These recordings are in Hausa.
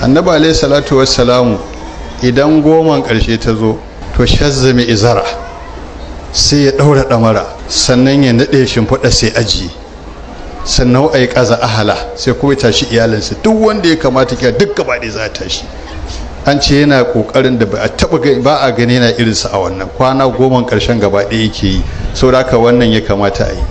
annabi alayhi salatu wassalamu idan goman ƙarshe ta zo to shazzame izara sai ya ɗaura ɗamara sannan ya naɗe shimfiɗa sai ajiye sannan a yi ƙaza ahala sai kuma ya tashi iyalinsa duk wanda ya kamata kya duk gaba ɗaya za a tashi. An ce yana ƙoƙarin da ba a gani yana irinsa a wannan kwana goman ƙarshen gaba ɗaya yake yi, saboda haka wannan ya kamata a yi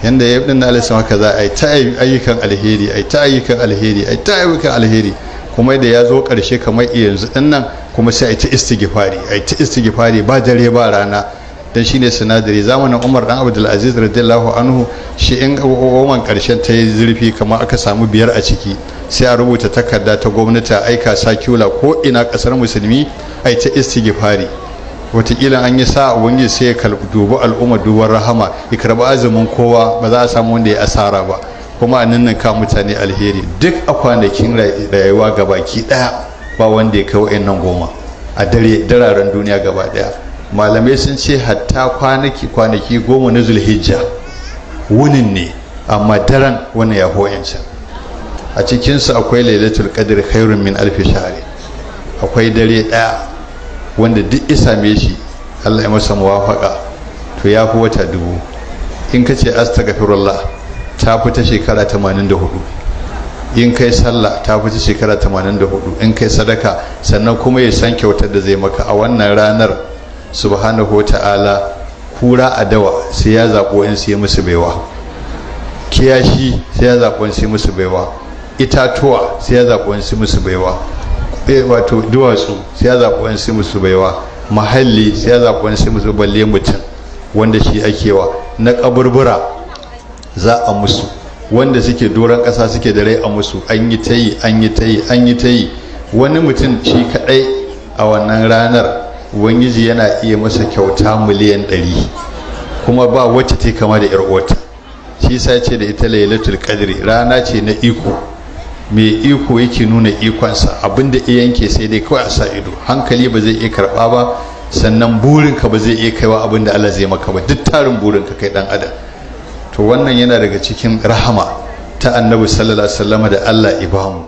yanda ya ɗin alisa haka za a yi ta ayyukan alheri a yi ta ayyukan alheri a yi ta ayyukan alheri, kuma da ya zo ƙarshe kamar yanzu ɗin nan kuma sai a yi ta istighfari ba dare ba rana, dan shine sinadari. Zamanin Umar dan Abdul Aziz radiyallahu anhu shi in goman ƙarshen ta yi zurfi kamar aka samu 5 a ciki sai a rubuta takarda ta gwamnati a aika sakula ko ina ƙasar musulmi a yi ta istighfari. Wataƙila an yi sa'a wani sai ya dubi al'umma duban rahama ya karɓi azumin kowa, ba za a samu wanda ya asara ba, kuma a nan ka mutane alheri duk a kwanakin rayuwa gabaki ɗaya ba wanda ya kai wa'annan goma a dararen duniya gaba ɗaya. Malamai sun ce hatta kwanaki 10 na zulhijja wunin ne, amma daren wannan ya hoyanci a cikinsu akwai lailatul qadr khairun min alfi shahr, akwai dare ɗaya wanda duk ya same shi Allah ya masa muwafaka to ya fi wata 1000. In ka ce astaghfirullah ta fi ta shekara 84, in kai sallah ta fi ta shekara 84, in kai sadaka sannan kuma ya san kyautar da zai maka a wannan ranar subhanahu wa ta'ala. Kura a dawa sai ya zaɓo in sai musu baiwa, kiyashi sai ya zaɓo in sai musu baiwa, itatuwa sai ya zaɓo in sai musu baiwa, wato duwatsu sai ya zaɓo in sai musu baiwa, mahalli sai ya zaɓo in sai musu, balle mutum wanda shi akewa na kaburbura za a musu, wanda suke doron ƙasa suke da rai a musu. An yi ta yi wani mutum shi kaɗai a wannan ranar ubangiji yana iya masa kyauta miliyan 100, kuma ba wacce ta kama da yar uwarta. Shi sa ce da ita lailatul qadri rana ce na iko, mai iko yake nuna ikonsa, abinda iya yanke sai dai kawai a sa ido, hankali ba zai iya karɓa ba, sannan burinka ba zai iya kaiwa abinda Allah zai maka ba, duk tarin burinka kai dan adam. To wannan yana daga cikin rahama ta annabi sallallahu alaihi wasallam da Allah ibamu.